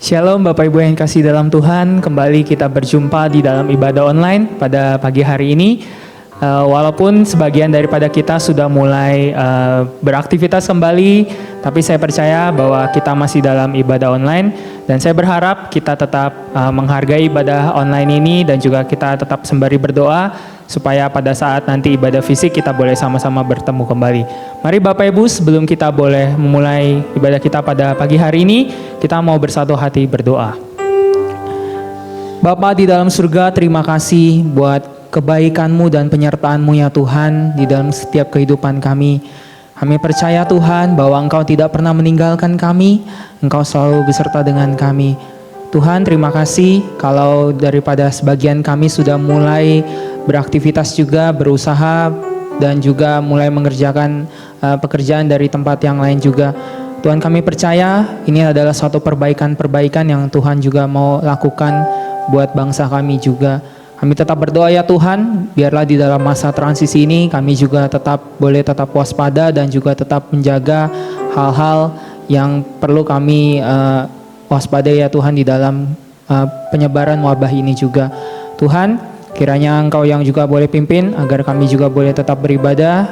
Shalom Bapak Ibu yang kasih dalam Tuhan, kembali kita berjumpa di dalam ibadah online pada pagi hari ini. Walaupun sebagian daripada kita sudah mulai beraktivitas kembali, tapi saya percaya bahwa kita masih dalam ibadah online. Dan saya berharap kita tetap menghargai ibadah online ini dan juga kita tetap sembari berdoa supaya pada saat nanti ibadah fisik kita boleh sama-sama bertemu kembali. Mari Bapak Ibu, sebelum kita boleh memulai ibadah kita pada pagi hari ini, kita mau bersatu hati berdoa. Bapa di dalam surga, terima kasih buat kebaikan-Mu dan penyertaan-Mu ya Tuhan di dalam setiap kehidupan kami. Kami percaya Tuhan bahwa Engkau tidak pernah meninggalkan kami, Engkau selalu beserta dengan kami. Tuhan, terima kasih kalau daripada sebagian kami sudah mulai beraktivitas juga, berusaha dan juga mulai mengerjakan pekerjaan dari tempat yang lain juga. Tuhan, kami percaya ini adalah suatu perbaikan-perbaikan yang Tuhan juga mau lakukan buat bangsa kami juga. Kami tetap berdoa ya Tuhan, biarlah di dalam masa transisi ini kami juga boleh tetap waspada dan juga tetap menjaga hal-hal yang perlu kami waspada ya Tuhan di dalam penyebaran wabah ini juga. Tuhan, kiranya Engkau yang juga boleh pimpin agar kami juga boleh tetap beribadah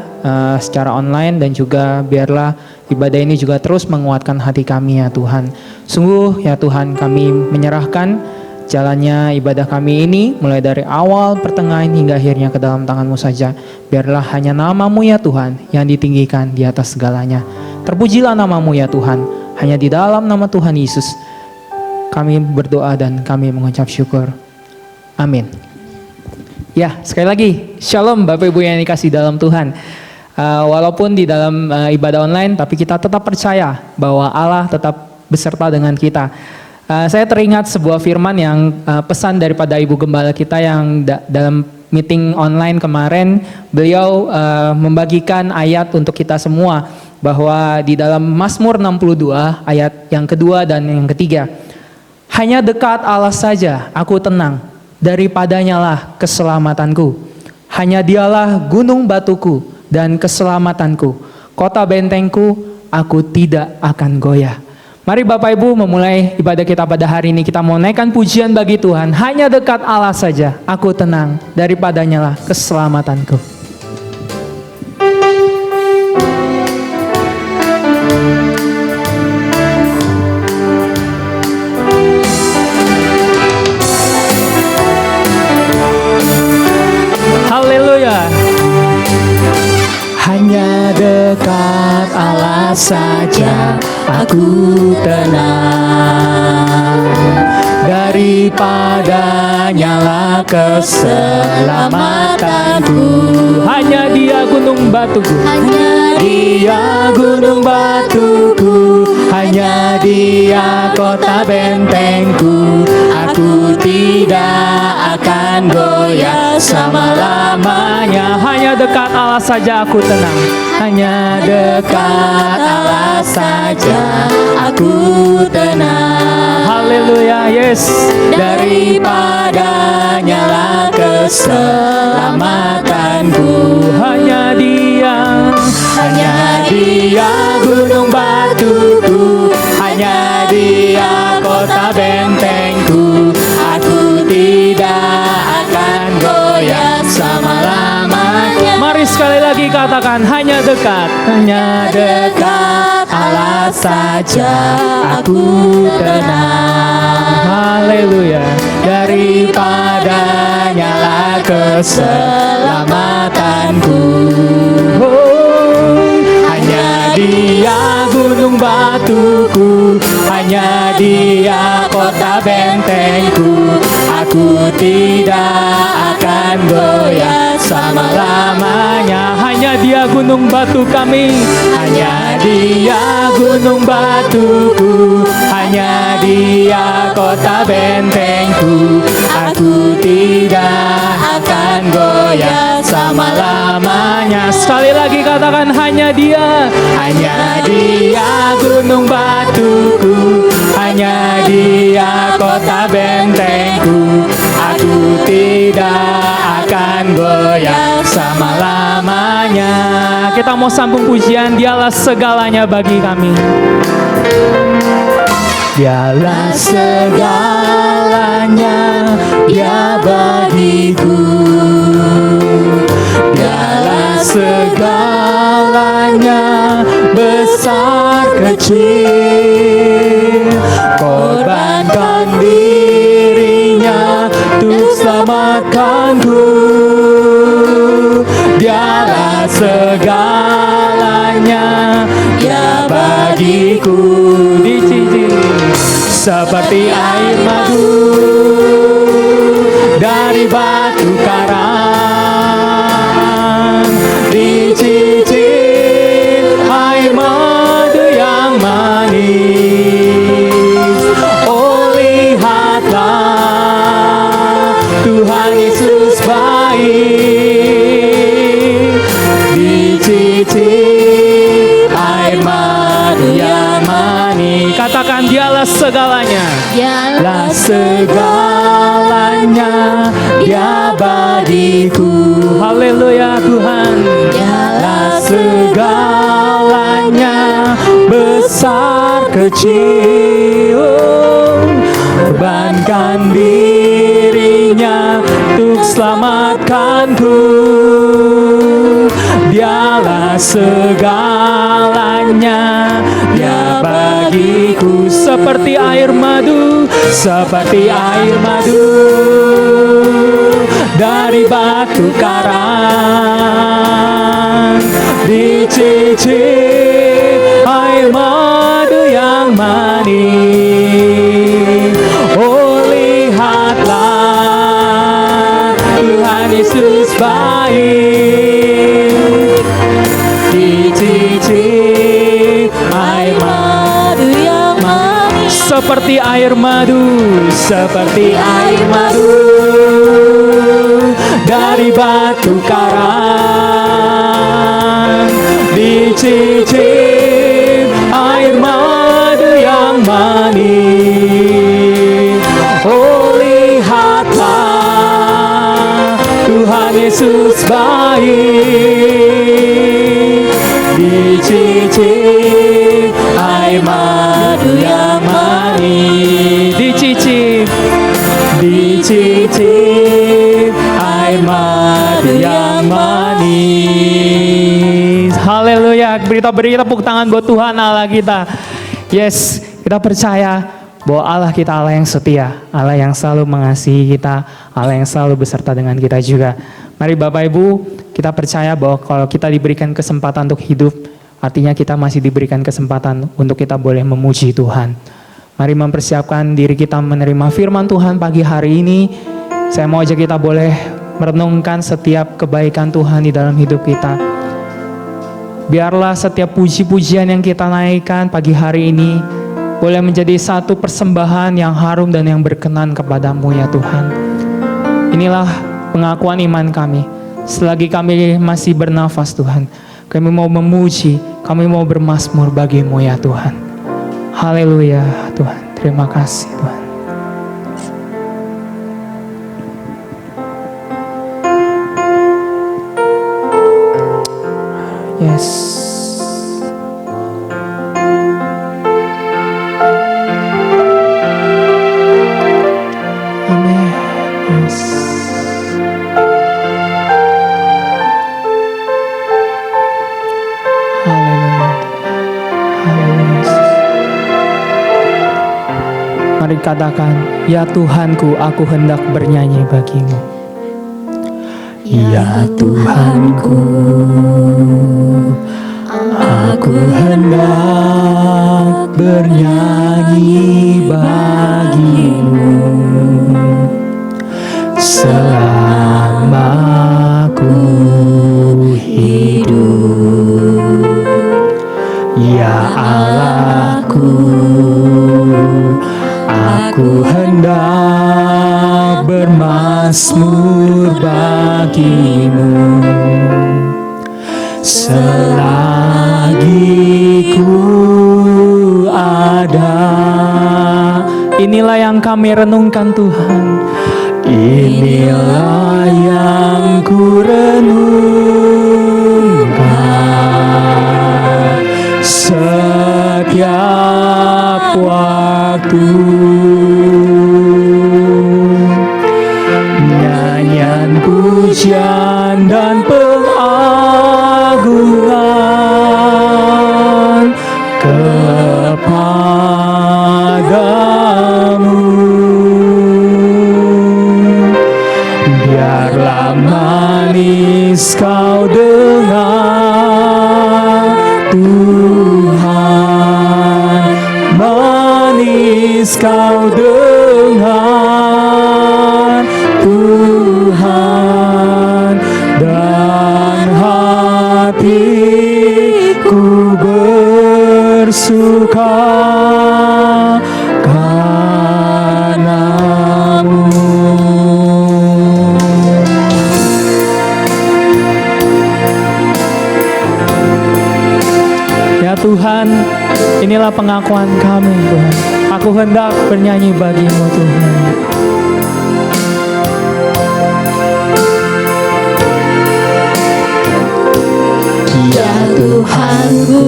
secara online dan juga biarlah ibadah ini juga terus menguatkan hati kami ya Tuhan. Sungguh ya Tuhan, kami menyerahkan jalannya ibadah kami ini mulai dari awal, pertengahan hingga akhirnya ke dalam tangan-Mu saja. Biarlah hanya nama-Mu ya Tuhan yang ditinggikan di atas segalanya. Terpujilah nama-Mu ya Tuhan. Hanya di dalam nama Tuhan Yesus kami berdoa dan kami mengucap syukur. Amin. Ya, sekali lagi, Shalom Bapak Ibu yang dikasih dalam Tuhan. Walaupun di dalam ibadah online, tapi kita tetap percaya bahwa Allah tetap beserta dengan kita. Saya teringat sebuah firman yang pesan daripada Ibu Gembala kita yang dalam meeting online kemarin, beliau membagikan ayat untuk kita semua bahwa di dalam Mazmur 62 ayat yang kedua dan yang ketiga, hanya dekat Allah saja aku tenang, daripadanya lah keselamatanku. Hanya Dialah gunung batuku dan keselamatanku, kota bentengku, aku tidak akan goyah. Mari Bapak Ibu memulai ibadah kita pada hari ini. Kita mau naikkan pujian bagi Tuhan. Hanya dekat Allah saja aku tenang, daripadanya lah keselamatanku. Haleluya. Hanya dekat Allah saja aku tenang, daripadanya lah keselamatanku. Hanya Dia gunung batuku, hanya Dia gunung batuku, hanya Dia kota bentengku. Aku tidak akan goyah selama-lamanya. Hanya dekat Allah saja aku tenang, hanya dekat Allah saja aku tenang. Haleluya, yes. Daripadanya lah keselamatanku. Hanya Dia gunung batuku, hanya Dia kota bentengku. Aku tidak akan goyah selama-lamanya. Mari sekali lagi katakan, hanya dekat Allah saja aku tenang. Haleluya. Daripadanya lah keselamatanku. Hanya Dia gunung batuku, hanya Dia kota bentengku. Aku tidak akan goyah selama-lamanya. Hanya Dia gunung batu kami, hanya Dia gunung batuku, hanya Dia kota bentengku. Aku tidak akan goyah selama-lamanya. Sekali lagi katakan, hanya Dia gunung batuku, hanya Dia kota bentengku. Aku tidak akan goyah selama-lamanya. Kita mau sambung pujian, Dialah segalanya bagi kami. Dialah segalanya, Dia bagiku. Dialah segalanya, besar kecil. Korbankan dirinya untuk selamatkanku. Dialah segalanya, Dia bagiku. Dicicil seperti air madu dari batu karang. Dicicil air madu yang manis. Oh, lihatlah Tuhan Yesus baik. Dicicil air madu yang manis. Katakan, Dialah segalanya. Dialah segalanya, Dia bagiku. Haleluya Tuhan. Dialah segalanya, besar kecil. Korbankan dirinya untuk selamatkanku. Dialah segalanya, Dia bagiku. Seperti air madu, seperti air madu dari batu karang. Dicicil air madu yang manis. Oh, lihatlah Tuhan Yesus baik. Dicicil air madu yang manis. Seperti air madu, seperti air madu dari batu karang. Dicicil air madu yang manis. Oh, lihatlah Tuhan Yesus baik. Dicicil air madu yang manis. Dicicil air madu yang manis. Haleluya. Beri tepuk tangan buat Tuhan Allah kita. Yes, kita percaya bahwa Allah kita Allah yang setia, Allah yang selalu mengasihi kita, Allah yang selalu beserta dengan kita juga. Mari Bapak Ibu, kita percaya bahwa kalau kita diberikan kesempatan untuk hidup, artinya kita masih diberikan kesempatan untuk kita boleh memuji Tuhan. Mari mempersiapkan diri kita menerima firman Tuhan pagi hari ini. Saya mau ajak kita boleh merenungkan setiap kebaikan Tuhan di dalam hidup kita. Biarlah setiap puji-pujian yang kita naikkan pagi hari ini boleh menjadi satu persembahan yang harum dan yang berkenan kepadamu ya Tuhan. Inilah pengakuan iman kami. Selagi kami masih bernafas Tuhan, kami mau memuji, kami mau bermazmur bagimu ya Tuhan. Haleluya Tuhan, terima kasih Tuhan. Yes. Amen. Yes. Haleluya. Haleluya. Mari katakan, ya Tuhanku, aku hendak bernyanyi bagimu. Ya Tuhanku, aku hendak bernyanyi bagimu selama ku hidup. Ya Allahku, aku hendak bermazmur bagimu selagi ku ada. Inilah yang kami renungkan Tuhan. Inilah yang ku renungkan setiap waktu. waktu. Nyanyian pujian dan pengagungan kepadamu. Biarlah manis kau dengar Tuhan, manis kau dengar Tuhan, dan hatiku bersuka karenamu. Ya Tuhan, inilah pengakuan kami Tuhan. Aku hendak bernyanyi bagimu Tuhan. Ya Tuhanku,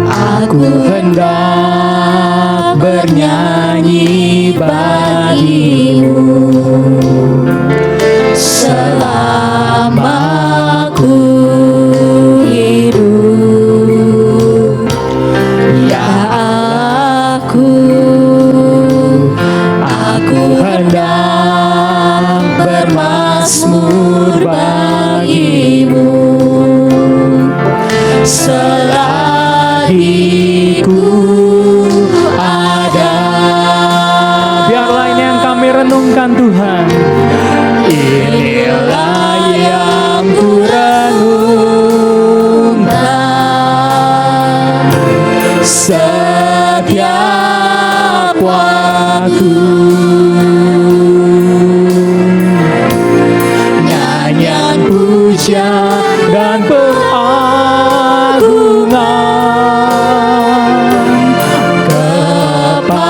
aku hendak bernyanyi bagimu selama ku hidup. Ya aku hendak bermazmur bagimu selagi-ku ada. Biarlah ini yang kami renungkan Tuhan. Inilah yang ku renungkan setiap waktu. Nyanyian pujian dan pengagungan kepadamu.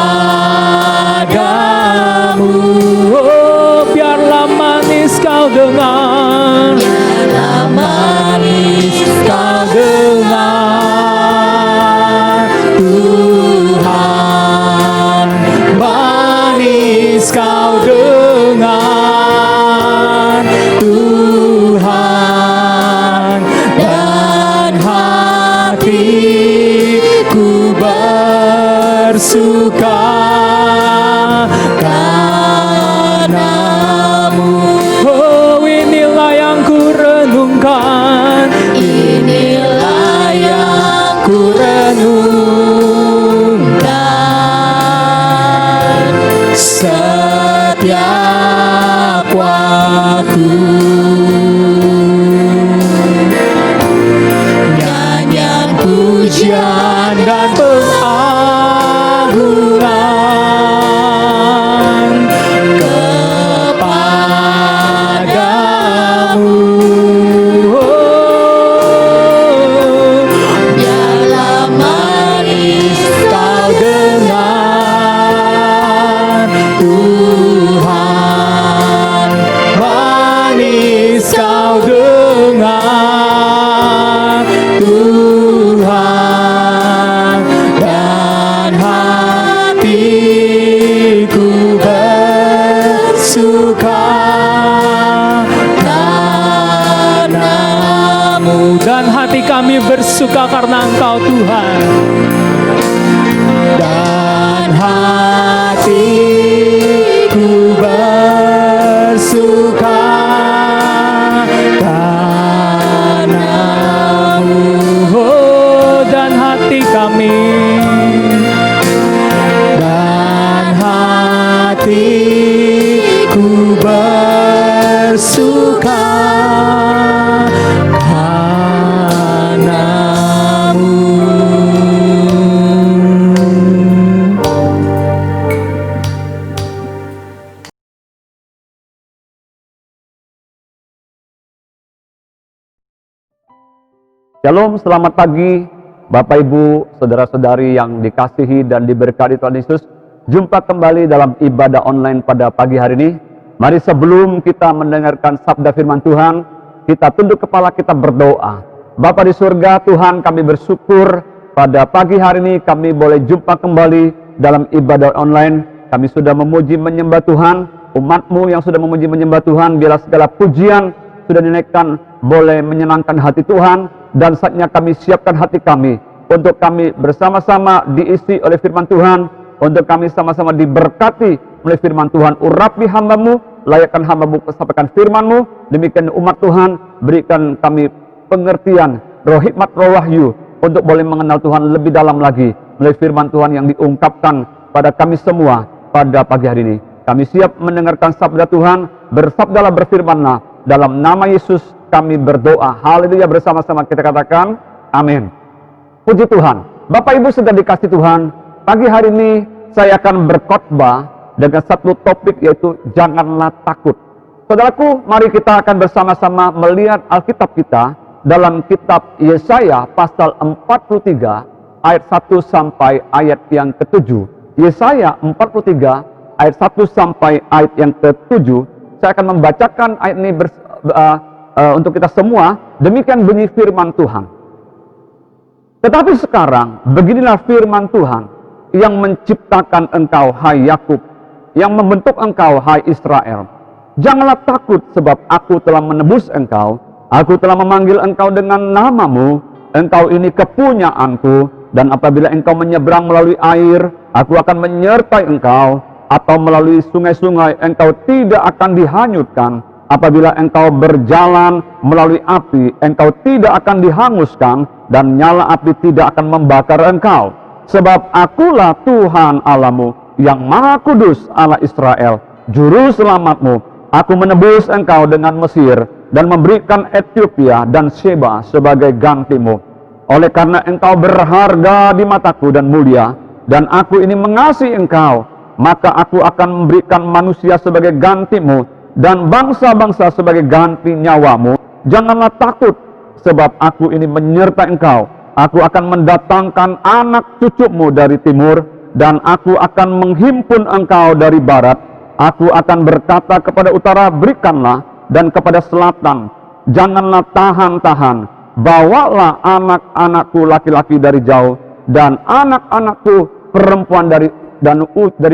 Oh, biarlah manis kau dengar, biarlah manis kau dengar Tuhan, manis kau dengar Tuhan, dan hatiku bersuka karenamu. Oh, inilah yang ku renungkan, inilah yang ku renungkan setiap waktu. Nyanyian pujian dan pengagungan kepadamu. Oh, biarlah manis kau dengar Tuhan, manis kau dengar Tuhan, dan hatiku bersuka karenamu. Dan hati kami bersuka karena Engkau Tuhan. Dan hatiku bersuka karenamu. Oh, dan hati kami, dan hatiku bersuka Shalom, selamat pagi Bapak Ibu, Saudara-saudari yang dikasihi dan diberkati Tuhan Yesus. Jumpa kembali dalam ibadah online pada pagi hari ini. Mari sebelum kita mendengarkan sabda firman Tuhan, kita tunduk kepala, kita berdoa. Bapa di surga, Tuhan, kami bersyukur pada pagi hari ini kami boleh jumpa kembali dalam ibadah online. Kami sudah memuji menyembah Tuhan, umat-Mu yang sudah memuji menyembah Tuhan, biarlah segala pujian sudah dinaikkan boleh menyenangkan hati Tuhan, dan saatnya kami siapkan hati kami untuk kami bersama-sama diisi oleh firman Tuhan, untuk kami sama-sama diberkati oleh firman Tuhan. Urapi hamba-Mu, layakkan hamba-Mu sampaikan firman-Mu. Demikian umat Tuhan, berikan kami pengertian, roh hikmat, roh wahyu, untuk boleh mengenal Tuhan lebih dalam lagi melalui firman Tuhan yang diungkapkan pada kami semua pada pagi hari ini. Kami siap mendengarkan sabda Tuhan, bersabdalah, berfirmanlah. Dalam nama Yesus kami berdoa. Haleluya, bersama-sama kita katakan amin. Puji Tuhan. Bapak Ibu sudah dikasih Tuhan, pagi hari ini saya akan berkhotbah dengan satu topik, yaitu janganlah takut. Saudaraku, mari kita akan bersama-sama melihat Alkitab kita dalam kitab Yesaya pasal 43 ayat 1 sampai ayat yang ke-7. Yesaya 43 ayat 1 sampai ayat yang ke-7. Saya akan membacakan ayat ini untuk kita semua. Demikian bunyi firman Tuhan. Tetapi sekarang beginilah firman Tuhan yang menciptakan engkau, hai Yakub, yang membentuk engkau, hai Israel. Janganlah takut, sebab aku telah menebus engkau. Aku telah memanggil engkau dengan namamu. Engkau ini kepunyaanku. Dan apabila engkau menyeberang melalui air, aku akan menyertai engkau. Atau melalui sungai-sungai, engkau tidak akan dihanyutkan. Apabila engkau berjalan melalui api, engkau tidak akan dihanguskan. Dan nyala api tidak akan membakar engkau. Sebab akulah Tuhan Allahmu, yang Maha Kudus, Allah Israel, juru selamatmu. Aku menebus engkau dengan Mesir, dan memberikan Ethiopia dan Sheba sebagai gantimu. Oleh karena engkau berharga di mataku dan mulia, dan aku ini mengasihi engkau, maka aku akan memberikan manusia sebagai gantimu, dan bangsa-bangsa sebagai ganti nyawamu. Janganlah takut, sebab aku ini menyertai engkau. Aku akan mendatangkan anak cucumu dari timur, dan aku akan menghimpun engkau dari barat. Aku akan berkata kepada utara, berikanlah, dan kepada selatan, janganlah tahan-tahan. Bawalah anak-anakku laki-laki dari jauh, dan anak-anakku perempuan dari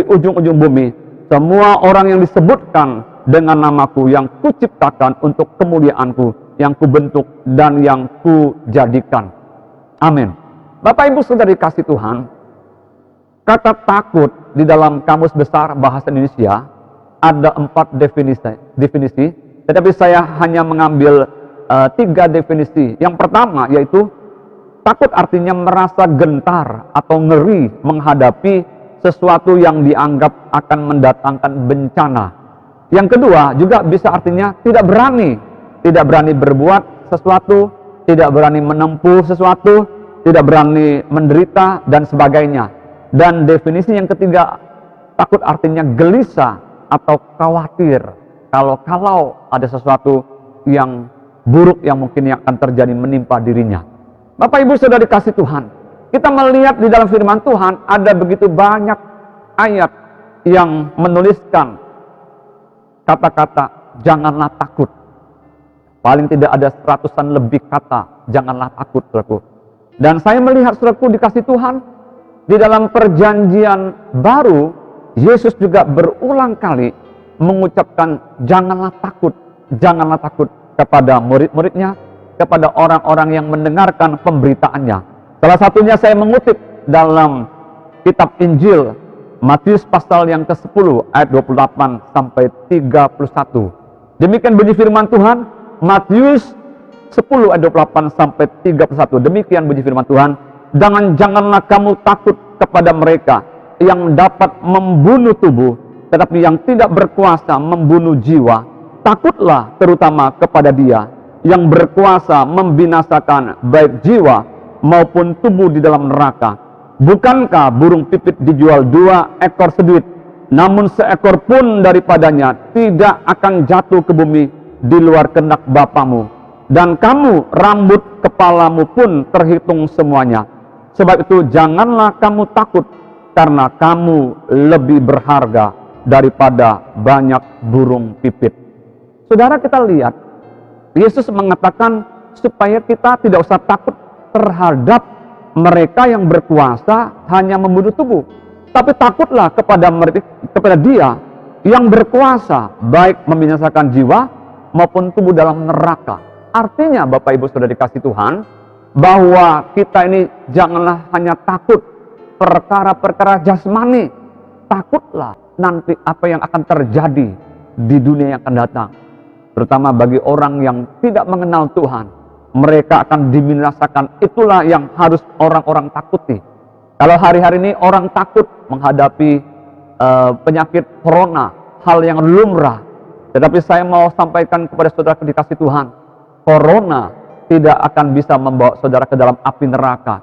ujung-ujung bumi. Semua orang yang disebutkan dengan namaku, yang kuciptakan untuk kemuliaanku, yang kubentuk dan yang kujadikan. Amin. Bapak Ibu saudara dikasih Tuhan, kata takut di dalam Kamus Besar Bahasa Indonesia ada 4 definisi, tetapi saya hanya mengambil 3 definisi. Yang pertama yaitu takut artinya merasa gentar atau ngeri menghadapi sesuatu yang dianggap akan mendatangkan bencana. Yang kedua juga bisa artinya tidak berani berbuat sesuatu, tidak berani menempuh sesuatu, tidak berani menderita dan sebagainya. Dan definisi yang ketiga, takut artinya gelisah atau khawatir kalau ada sesuatu yang buruk yang mungkin yang akan terjadi menimpa dirinya. Bapak Ibu saudara dikasih Tuhan, kita melihat di dalam firman Tuhan ada begitu banyak ayat yang menuliskan kata-kata janganlah takut. Paling tidak ada 100-an lebih kata janganlah takut, saudaraku. Dan saya melihat, saudaraku dikasih Tuhan, di dalam perjanjian baru Yesus juga berulang kali mengucapkan janganlah takut kepada murid-muridnya, kepada orang-orang yang mendengarkan pemberitaannya. Salah satunya saya mengutip dalam kitab Injil Matius pasal yang ke-10 ayat 28 sampai 31. Demikian bunyi firman Tuhan, Matius 10 ayat 28 sampai 31. Demikian bunyi firman Tuhan, janganlah kamu takut kepada mereka yang dapat membunuh tubuh, tetapi yang tidak berkuasa membunuh jiwa. Takutlah terutama kepada Dia yang berkuasa membinasakan baik jiwa maupun tubuh di dalam neraka. Bukankah burung pipit dijual 2 ekor seduit, namun seekor pun daripadanya tidak akan jatuh ke bumi di luar kehendak Bapamu? Dan kamu, rambut kepalamu pun terhitung semuanya. Sebab itu janganlah kamu takut, karena kamu lebih berharga daripada banyak burung pipit. Saudara, kita lihat Yesus mengatakan supaya kita tidak usah takut terhadap mereka yang berkuasa hanya membunuh tubuh, tapi takutlah kepada Dia yang berkuasa, baik membinasakan jiwa maupun tubuh dalam neraka. Artinya Bapak Ibu Saudara dikasih Tuhan, bahwa kita ini janganlah hanya takut perkara-perkara jasmani, takutlah nanti apa yang akan terjadi di dunia yang akan datang. Terutama bagi orang yang tidak mengenal Tuhan, mereka akan dibinasakan. Itulah yang harus orang-orang takuti. Kalau hari-hari ini orang takut menghadapi penyakit corona, hal yang lumrah. Tetapi saya mau sampaikan kepada saudara dikasih Tuhan, corona tidak akan bisa membawa saudara ke dalam api neraka.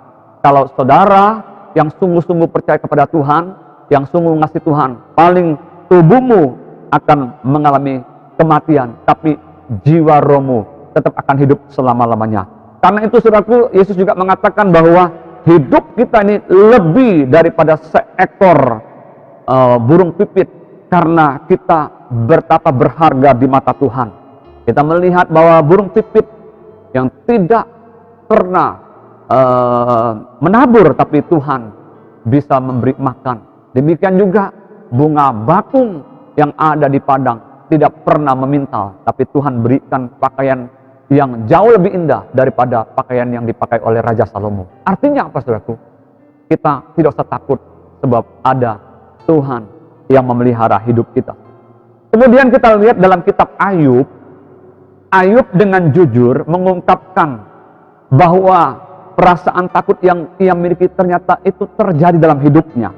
Kalau saudara yang sungguh-sungguh percaya kepada Tuhan, yang sungguh mengasihi Tuhan, paling tubuhmu akan mengalami kematian, tapi jiwa rohmu tetap akan hidup selama-lamanya. Karena itu saudaraku, Yesus juga mengatakan bahwa hidup kita ini lebih daripada seekor burung pipit, karena kita betapa berharga di mata Tuhan. Kita melihat bahwa burung pipit yang tidak pernah menabur, tapi Tuhan bisa memberi makan. Demikian juga bunga bakung yang ada di padang tidak pernah memintal, tapi Tuhan berikan pakaian yang jauh lebih indah daripada pakaian yang dipakai oleh Raja Salomo. Artinya apa saudaraku? Kita tidak usah takut sebab ada Tuhan yang memelihara hidup kita. Kemudian kita lihat dalam kitab Ayub, Ayub dengan jujur mengungkapkan bahwa perasaan takut yang ia miliki ternyata itu terjadi dalam hidupnya.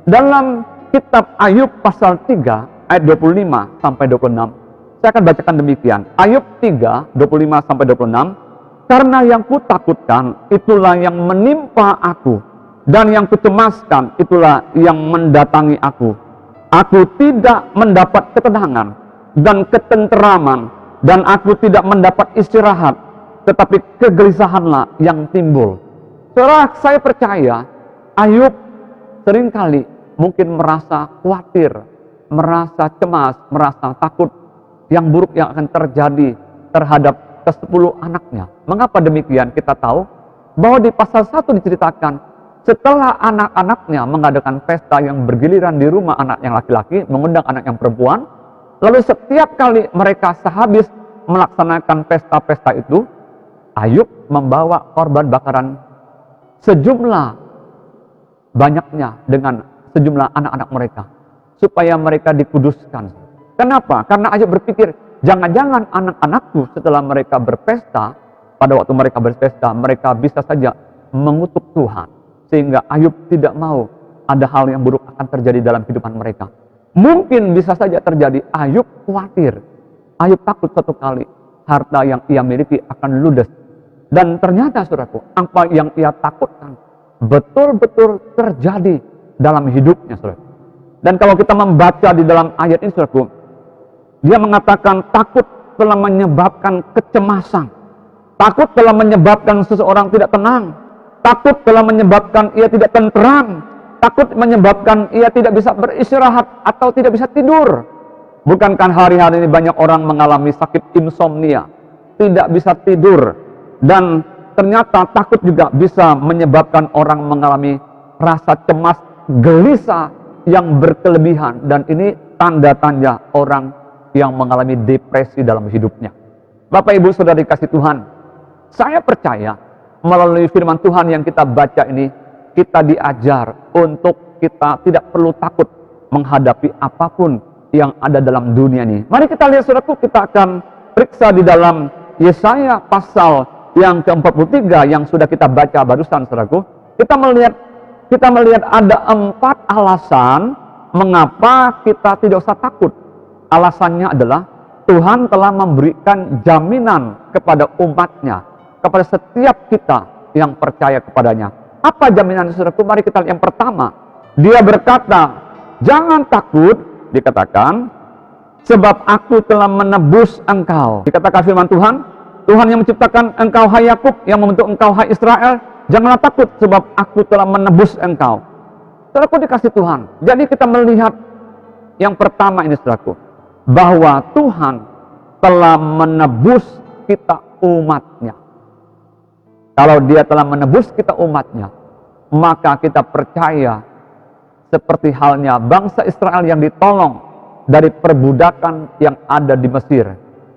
Dalam kitab Ayub pasal 3 ayat 25 sampai 26, saya akan bacakan demikian. Ayub 3, 25 sampai 26. Karena yang kutakutkan itulah yang menimpa aku, dan yang kucemaskan itulah yang mendatangi aku. Aku tidak mendapat ketenangan dan ketenteraman, dan aku tidak mendapat istirahat, tetapi kegelisahanlah yang timbul. Saudara, saya percaya Ayub seringkali mungkin merasa khawatir, merasa cemas, merasa takut yang buruk yang akan terjadi terhadap ke-10 anaknya. Mengapa demikian? Kita tahu bahwa di pasal 1 diceritakan, setelah anak-anaknya mengadakan pesta yang bergiliran di rumah anak yang laki-laki, mengundang anak yang perempuan, lalu setiap kali mereka sehabis melaksanakan pesta-pesta itu, Ayub membawa korban bakaran sejumlah banyaknya dengan sejumlah anak-anak mereka, supaya mereka dikuduskan. Kenapa? Karena Ayub berpikir, jangan-jangan anak-anakku setelah mereka berpesta, pada waktu mereka berpesta, mereka bisa saja mengutuk Tuhan. Sehingga Ayub tidak mau ada hal yang buruk akan terjadi dalam kehidupan mereka. Mungkin bisa saja terjadi, Ayub khawatir. Ayub takut suatu kali harta yang ia miliki akan ludes. Dan ternyata saudaraku, apa yang ia takutkan betul-betul terjadi dalam hidupnya, saudara. Dan kalau kita membaca di dalam ayat ini, saudaraku, dia mengatakan takut telah menyebabkan kecemasan. Takut telah menyebabkan seseorang tidak tenang. Takut telah menyebabkan ia tidak tenteram. Takut menyebabkan ia tidak bisa beristirahat atau tidak bisa tidur. Bukankah hari-hari ini banyak orang mengalami sakit insomnia, tidak bisa tidur. Dan ternyata takut juga bisa menyebabkan orang mengalami rasa cemas, gelisah yang berkelebihan. Dan ini tanda-tanda orang yang mengalami depresi dalam hidupnya. Bapak Ibu Saudara dikasih Tuhan, saya percaya melalui firman Tuhan yang kita baca ini, kita diajar untuk kita tidak perlu takut menghadapi apapun yang ada dalam dunia ini. Mari kita lihat saudaraku, kita akan periksa di dalam Yesaya pasal yang ke-43 yang sudah kita baca barusan saudaraku. Kita melihat ada 4 alasan mengapa kita tidak usah takut. Alasannya adalah Tuhan telah memberikan jaminan kepada umatnya, kepada setiap kita yang percaya kepadanya. Apa jaminan saudaraku? Mari kita lihat yang pertama. Dia berkata, jangan takut, dikatakan, sebab aku telah menebus engkau. Dikatakan firman Tuhan, Tuhan yang menciptakan engkau hai Yakub, yang membentuk engkau hai Israel, janganlah takut sebab aku telah menebus engkau. Saudaraku dikasih Tuhan. Jadi kita melihat yang pertama ini saudaraku, bahwa Tuhan telah menebus kita umatnya. Kalau dia telah menebus kita umatnya, maka kita percaya seperti halnya bangsa Israel yang ditolong dari perbudakan yang ada di Mesir.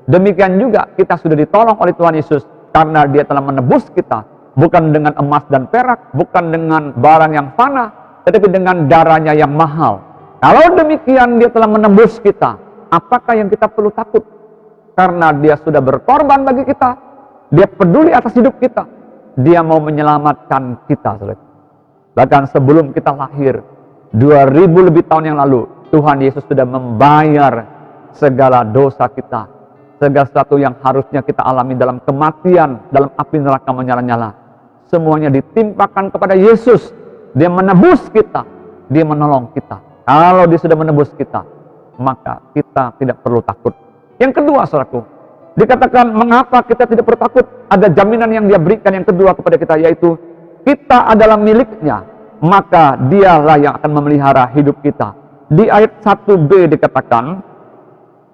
Demikian juga kita sudah ditolong oleh Tuhan Yesus karena Dia telah menebus kita, bukan dengan emas dan perak, bukan dengan barang yang fana, tetapi dengan darahnya yang mahal. Kalau demikian Dia telah menebus kita, apakah yang kita perlu takut? Karena Dia sudah berkorban bagi kita, Dia peduli atas hidup kita, Dia mau menyelamatkan kita. Bahkan sebelum kita lahir 2000 lebih tahun yang lalu, Tuhan Yesus sudah membayar segala dosa kita, segala sesuatu yang harusnya kita alami dalam kematian, dalam api neraka menyala-nyala, semuanya ditimpakan kepada Yesus. Dia menebus kita, Dia menolong kita. Kalau Dia sudah menebus kita, maka kita tidak perlu takut. Yang kedua, saudaraku, dikatakan mengapa kita tidak perlu takut? Ada jaminan yang Dia berikan yang kedua kepada kita, yaitu kita adalah miliknya, maka Dialah yang akan memelihara hidup kita. Di ayat 1b dikatakan,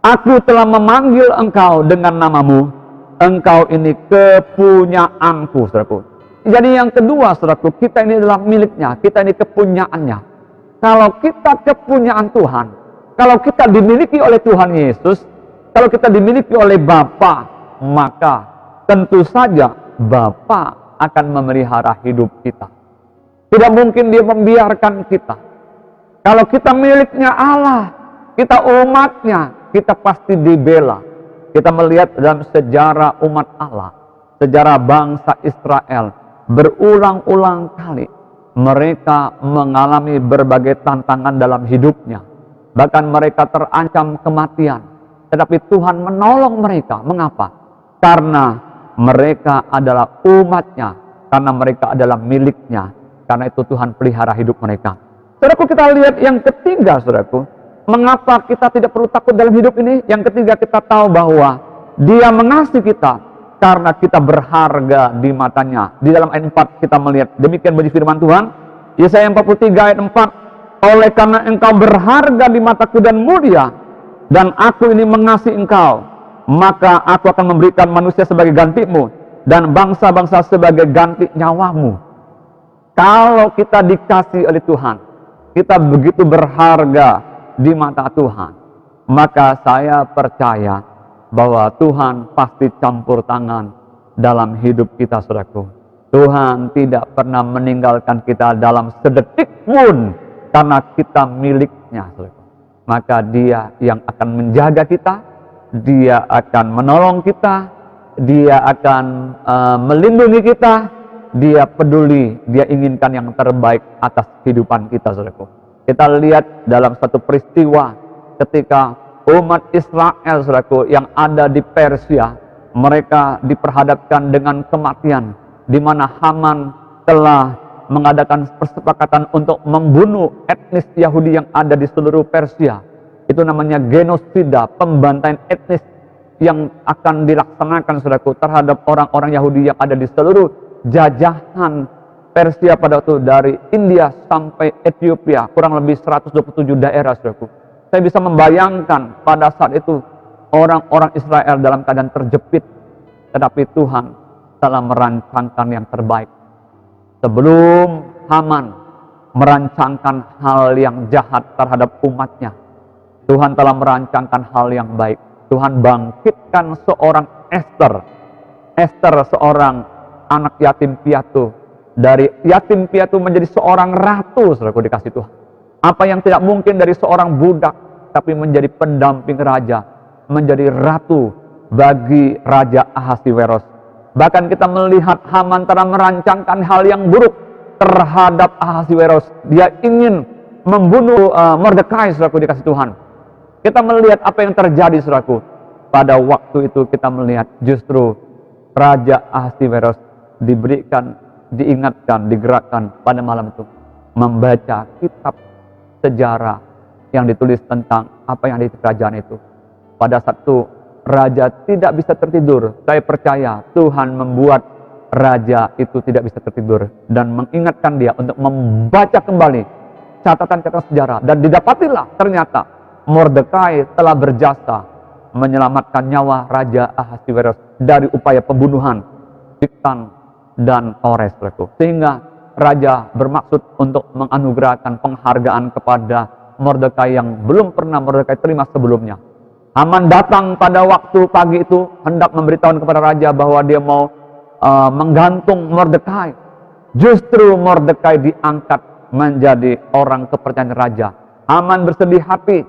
Aku telah memanggil engkau dengan namamu, engkau ini kepunyaanku, saudaraku. Jadi yang kedua, saudaraku, kita ini adalah miliknya, kita ini kepunyaannya. Kalau kita kepunyaan Tuhan, kalau kita dimiliki oleh Tuhan Yesus, kalau kita dimiliki oleh Bapa, maka tentu saja Bapa akan memelihara hidup kita. Tidak mungkin Dia membiarkan kita. Kalau kita miliknya Allah, kita umatnya, kita pasti dibela. Kita melihat dalam sejarah umat Allah, sejarah bangsa Israel, berulang-ulang kali mereka mengalami berbagai tantangan dalam hidupnya. Bahkan mereka terancam kematian. Tetapi Tuhan menolong mereka. Mengapa? Karena mereka adalah umatnya, karena mereka adalah miliknya. Karena itu Tuhan pelihara hidup mereka. Saudaraku, kita lihat yang ketiga, saudaraku. Mengapa kita tidak perlu takut dalam hidup ini? Yang ketiga, kita tahu bahwa Dia mengasihi kita karena kita berharga di matanya. Di dalam ayat 4 kita melihat, demikian bunyi firman Tuhan. Yesaya 43 ayat 4. Oleh karena engkau berharga di mataku dan mulia, dan aku ini mengasihi engkau, maka aku akan memberikan manusia sebagai gantimu, dan bangsa-bangsa sebagai ganti nyawamu. Kalau kita dikasih oleh Tuhan, kita begitu berharga di mata Tuhan, maka saya percaya bahwa Tuhan pasti campur tangan dalam hidup kita, saudaraku. Tuhan tidak pernah meninggalkan kita dalam sedetik pun, karena kita miliknya, saudaraku. Maka Dia yang akan menjaga kita, Dia akan menolong kita, Dia akan melindungi kita, Dia peduli, Dia inginkan yang terbaik atas kehidupan kita, saudaraku. Kita lihat dalam satu peristiwa ketika umat Israel, saudaraku, yang ada di Persia, mereka diperhadapkan dengan kematian, di mana Haman telah mengadakan persepakatan untuk membunuh etnis Yahudi yang ada di seluruh Persia. Itu namanya genosida, pembantaian etnis yang akan dilaksanakan, saudaraku, terhadap orang-orang Yahudi yang ada di seluruh jajahan Persia pada waktu, dari India sampai Ethiopia, kurang lebih 127 daerah, saudaraku. Saya bisa membayangkan pada saat itu orang-orang Israel dalam keadaan terjepit, tetapi Tuhan telah merancangkan yang terbaik. Sebelum Haman merancangkan hal yang jahat terhadap umatnya, Tuhan telah merancangkan hal yang baik. Tuhan bangkitkan seorang Esther. Esther seorang anak yatim piatu. Dari yatim piatu menjadi seorang ratu, saudaraku, dikasih Tuhan. Apa yang tidak mungkin dari seorang budak, tapi menjadi pendamping raja, menjadi ratu bagi Raja Ahasiweros. Bahkan kita melihat Haman telah merancangkan hal yang buruk terhadap Ahasiweros. Dia ingin membunuh Mordekai, saudaraku, dikasih Tuhan. Kita melihat apa yang terjadi, saudaraku. Pada waktu itu kita melihat justru Raja Ahasiweros diingatkan, digerakkan pada malam itu membaca kitab sejarah yang ditulis tentang apa yang ada di kerajaan itu. Pada saat itu raja tidak bisa tertidur. Saya percaya Tuhan membuat raja itu tidak bisa tertidur dan mengingatkan dia untuk membaca kembali catatan-catatan sejarah, dan didapatilah ternyata Mordekai telah berjasa menyelamatkan nyawa Raja Ahasiweros dari upaya pembunuhan, Bigtan dan Kores. Sehingga raja bermaksud untuk menganugerahkan penghargaan kepada Mordekai yang belum pernah Mordekai terima sebelumnya. Haman datang pada waktu pagi itu hendak memberitahu kepada raja bahwa dia mau menggantung Mordekai. Justru Mordekai diangkat menjadi orang kepercayaan raja. Haman bersedih hati,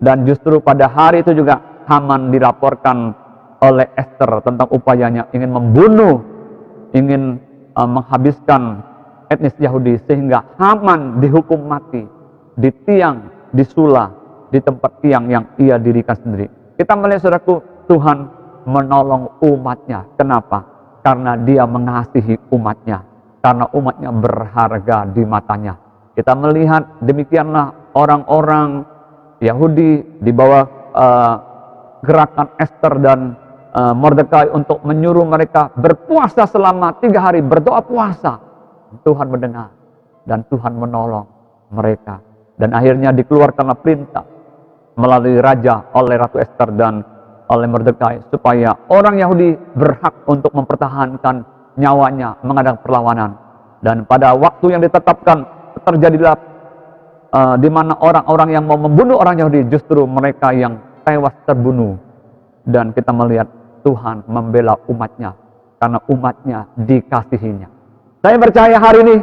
dan justru pada hari itu juga Haman dilaporkan oleh Esther tentang upayanya ingin membunuh, ingin menghabiskan etnis Yahudi, sehingga Haman dihukum mati di tiang, disula di tempat tiang yang ia dirikan sendiri. Kita melihat, saudaraku, Tuhan menolong umatnya. Kenapa? Karena dia mengasihi umatnya, karena umatnya berharga di matanya. Kita melihat demikianlah orang-orang Yahudi di bawah gerakan Esther dan Mordekai untuk menyuruh mereka berpuasa selama 3 hari, berdoa puasa. Tuhan mendengar dan Tuhan menolong mereka, dan akhirnya dikeluarkanlah perintah melalui raja oleh Ratu Esther dan oleh Mordekai supaya orang Yahudi berhak untuk mempertahankan nyawanya mengadakan perlawanan. Dan pada waktu yang ditetapkan terjadilah di mana orang-orang yang mau membunuh orang Yahudi justru mereka yang tewas terbunuh. Dan kita melihat Tuhan membela umatnya karena umatnya dikasihinya. Saya percaya hari ini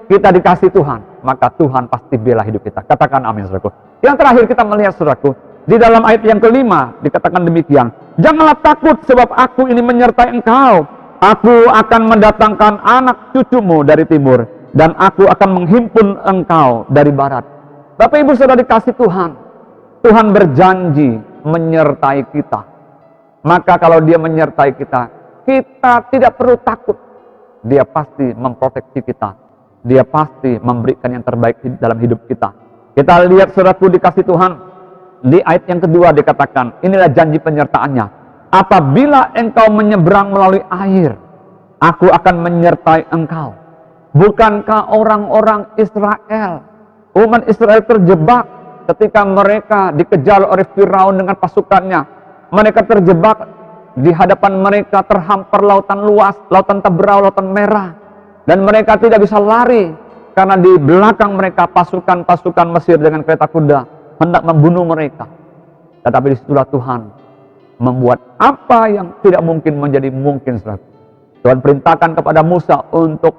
kita dikasih Tuhan, maka Tuhan pasti bela hidup kita. Katakan amin, saudaraku. Yang terakhir kita melihat, saudaraku, di dalam ayat yang kelima dikatakan demikian. Janganlah takut, sebab aku ini menyertai engkau. Aku akan mendatangkan anak cucumu dari timur, dan aku akan menghimpun engkau dari barat. Bapak Ibu Saudara dikasih Tuhan, Tuhan berjanji menyertai kita. Maka kalau dia menyertai kita, kita tidak perlu takut. Dia pasti memproteksi kita. Dia pasti memberikan yang terbaik dalam hidup kita. Kita lihat, saudaraku dikasih Tuhan, di ayat yang kedua dikatakan, inilah janji penyertaannya. Apabila engkau menyeberang melalui air, aku akan menyertai engkau. Bukankah orang-orang Israel, umat Israel terjebak ketika mereka dikejar oleh Firaun dengan pasukannya. Mereka terjebak di hadapan mereka, terhampar lautan luas, lautan Teberau, lautan Merah. Dan mereka tidak bisa lari karena di belakang mereka pasukan-pasukan Mesir dengan kereta kuda hendak membunuh mereka. Tetapi disitulah Tuhan membuat apa yang tidak mungkin menjadi mungkin, saudara. Tuhan perintahkan kepada Musa untuk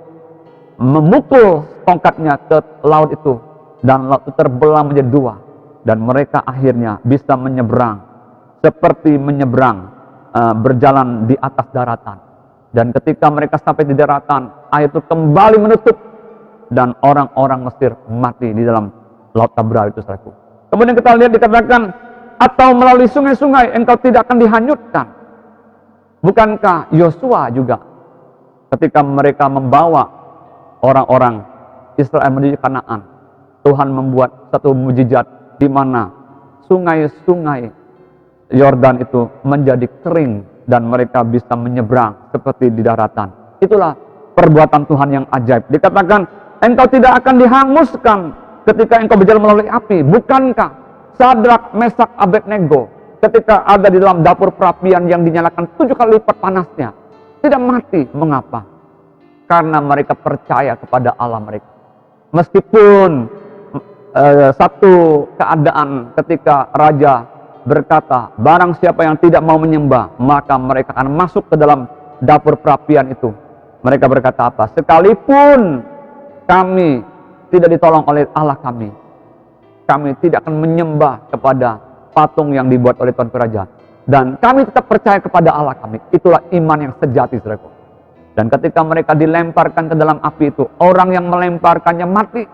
memukul tongkatnya ke laut itu, dan laut itu terbelah menjadi 2, dan mereka akhirnya bisa menyeberang seperti menyeberang berjalan di atas daratan. Dan ketika mereka sampai di daratan, air itu kembali menutup dan orang-orang Mesir mati di dalam laut Teberau itu, saudaraku. Kemudian kita lihat dikatakan, atau melalui sungai-sungai engkau tidak akan dihanyutkan. Bukankah Yosua juga ketika mereka membawa orang-orang Israel menuju Kanaan, Tuhan membuat satu mukjizat di mana sungai-sungai Yordan itu menjadi kering dan mereka bisa menyeberang seperti di daratan. Itulah perbuatan Tuhan yang ajaib. Dikatakan, engkau tidak akan dihanguskan ketika engkau berjalan melalui api. Bukankah Sadrak, Mesak, Abednego ketika ada di dalam dapur perapian yang dinyalakan 7 kali lipat panasnya tidak mati? Mengapa? Karena mereka percaya kepada Allah mereka. Meskipun satu keadaan ketika raja berkata, barang siapa yang tidak mau menyembah, maka mereka akan masuk ke dalam dapur perapian itu. Mereka berkata apa? Sekalipun kami tidak ditolong oleh Allah kami tidak akan menyembah kepada patung yang dibuat oleh Tuan Raja. Dan kami tetap percaya kepada Allah kami. Itulah iman yang sejati, saudaraku. Dan ketika mereka dilemparkan ke dalam api itu, orang yang melemparkannya mati.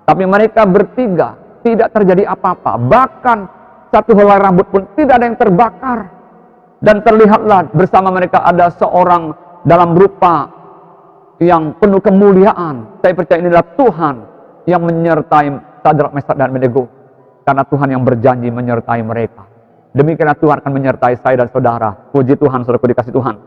Tapi mereka bertiga, tidak terjadi apa-apa. Bahkan satu helai rambut pun tidak ada yang terbakar. Dan terlihatlah bersama mereka ada seorang dalam rupa yang penuh kemuliaan. Saya percaya inilah Tuhan yang menyertai Sadrak, Mesak, dan Abednego. Karena Tuhan yang berjanji menyertai mereka. Demikianlah Tuhan akan menyertai saya dan saudara. Puji Tuhan, saudaraku dikasih Tuhan.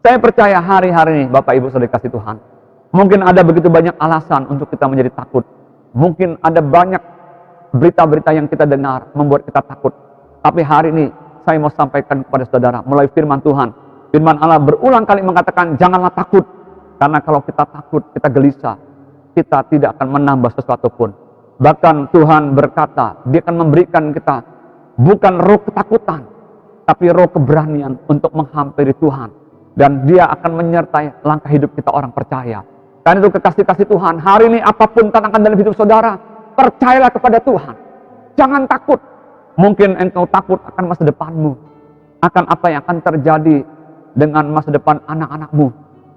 Saya percaya hari-hari ini Bapak Ibu saudara dikasih Tuhan. Mungkin ada begitu banyak alasan untuk kita menjadi takut. Mungkin ada banyak berita-berita yang kita dengar membuat kita takut. Tapi hari ini saya mau sampaikan kepada saudara melalui firman Tuhan. Firman Allah berulang kali mengatakan, janganlah takut. Karena kalau kita takut, kita gelisah, kita tidak akan menambah sesuatu pun. Bahkan Tuhan berkata, Dia akan memberikan kita bukan roh ketakutan, tapi roh keberanian untuk menghampiri Tuhan. Dan Dia akan menyertai langkah hidup kita orang percaya. Karena itu kekasih-kasih Tuhan, hari ini apapun tantangan dalam hidup saudara, percayalah kepada Tuhan. Jangan takut. Mungkin engkau takut akan masa depanmu, akan apa yang akan terjadi dengan masa depan anak-anakmu.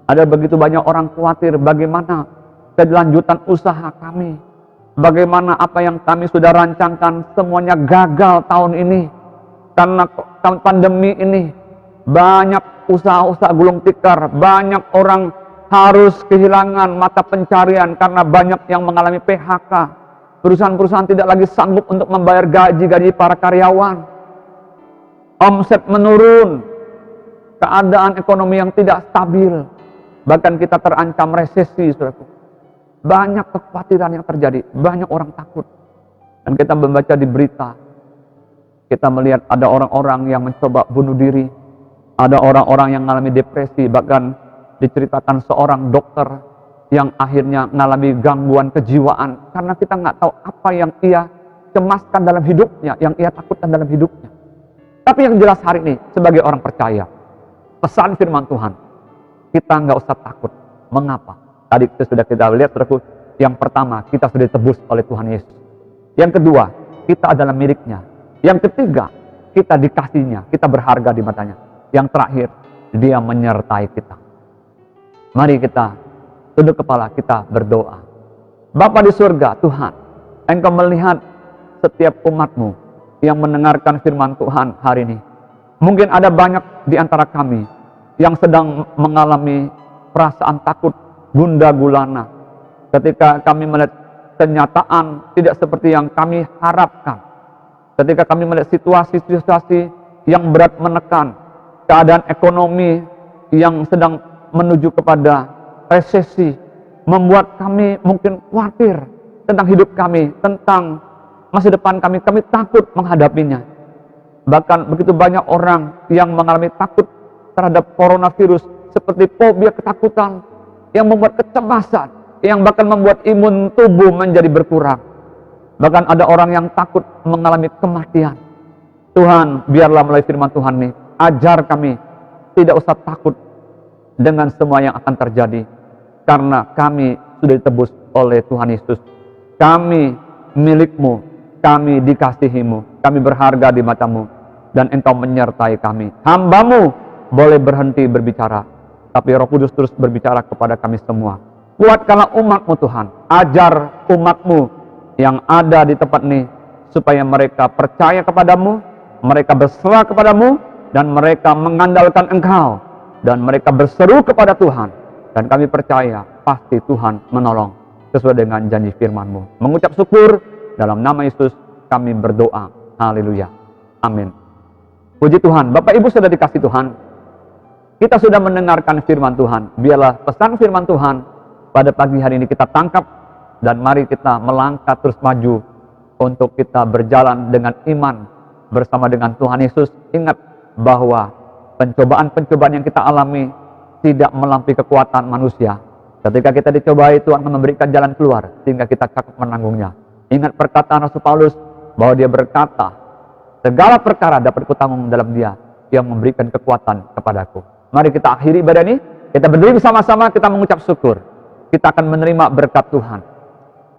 Ada begitu banyak orang khawatir bagaimana kelanjutan usaha kami. Bagaimana apa yang kami sudah rancangkan semuanya gagal tahun ini. Karena pandemi ini banyak usaha-usaha gulung tikar. Banyak orang harus kehilangan mata pencarian karena banyak yang mengalami PHK. Perusahaan-perusahaan tidak lagi sanggup untuk membayar gaji-gaji para karyawan. Omset menurun. Keadaan ekonomi yang tidak stabil. Bahkan kita terancam resesi, saudaraku. Banyak kekhawatiran yang terjadi, banyak orang takut. Dan kita membaca di berita, kita melihat ada orang-orang yang mencoba bunuh diri, ada orang-orang yang mengalami depresi, bahkan diceritakan seorang dokter yang akhirnya mengalami gangguan kejiwaan, karena kita nggak tahu apa yang ia cemaskan dalam hidupnya, yang ia takutkan dalam hidupnya. Tapi yang jelas hari ini, sebagai orang percaya, pesan firman Tuhan, kita nggak usah takut. Mengapa? Tadi sudah kita lihat, saudaraku. Yang pertama, kita sudah ditebus oleh Tuhan Yesus. Yang kedua, kita adalah miliknya. Yang ketiga, kita dikasihnya, kita berharga di matanya. Yang terakhir, Dia menyertai kita. Mari kita tunduk kepala, kita berdoa. Bapa di surga, Tuhan, Engkau melihat setiap umat-Mu yang mendengarkan firman Tuhan hari ini. Mungkin ada banyak di antara kami yang sedang mengalami perasaan takut gundah gulana ketika kami melihat kenyataan tidak seperti yang kami harapkan, ketika kami melihat situasi-situasi yang berat menekan, keadaan ekonomi yang sedang menuju kepada resesi, membuat kami mungkin khawatir tentang hidup kami, tentang masa depan kami takut menghadapinya. Bahkan begitu banyak orang yang mengalami takut terhadap coronavirus, seperti fobia ketakutan yang membuat kecemasan, yang bahkan membuat imun tubuh menjadi berkurang. Bahkan ada orang yang takut mengalami kematian. Tuhan, biarlah melalui firman Tuhan ini, ajar kami tidak usah takut dengan semua yang akan terjadi, karena kami sudah ditebus oleh Tuhan Yesus. Kami milik-Mu, kami dikasihi-Mu, kami berharga di mata-Mu, dan Engkau menyertai kami. Hamba-Mu boleh berhenti berbicara, tapi Roh Kudus terus berbicara kepada kami semua. Kuatkanlah umat-Mu Tuhan, ajar umat-Mu yang ada di tempat ini, supaya mereka percaya kepadamu, mereka berserah kepadamu, dan mereka mengandalkan Engkau, dan mereka berseru kepada Tuhan. Dan kami percaya, pasti Tuhan menolong, sesuai dengan janji firman-Mu. Mengucap syukur, dalam nama Yesus kami berdoa. Haleluya. Amin. Puji Tuhan. Bapak Ibu sudah dikasih Tuhan, kita sudah mendengarkan firman Tuhan. Biarlah pesan firman Tuhan pada pagi hari ini kita tangkap, dan mari kita melangkah terus maju untuk kita berjalan dengan iman bersama dengan Tuhan Yesus. Ingat bahwa pencobaan-pencobaan yang kita alami tidak melampaui kekuatan manusia. Ketika kita dicobai, Tuhan akan memberikan jalan keluar sehingga kita cakap menanggungnya. Ingat perkataan Rasul Paulus bahwa dia berkata, segala perkara dapat kutanggung dalam Dia yang memberikan kekuatan kepadaku. Mari kita akhiri ibadah ini, kita berdiri bersama-sama, kita mengucap syukur. Kita akan menerima berkat Tuhan.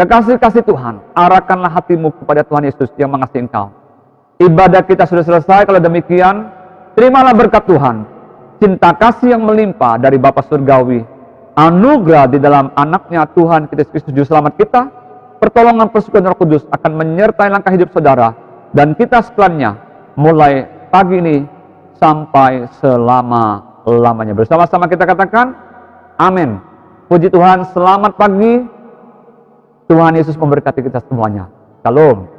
Kekasih-kasih Tuhan, arahkanlah hatimu kepada Tuhan Yesus yang mengasihi engkau. Ibadah kita sudah selesai, kalau demikian, terimalah berkat Tuhan. Cinta kasih yang melimpah dari Bapa Surgawi, anugerah di dalam anaknya Tuhan kita Kristus Juru Selamat kita, pertolongan persekutuan Roh Kudus akan menyertai langkah hidup saudara, dan kita sekaliannya, mulai pagi ini sampai selama-lamanya. Bersama-sama kita katakan, amin. Puji Tuhan, selamat pagi. Tuhan Yesus memberkati kita semuanya. Shalom.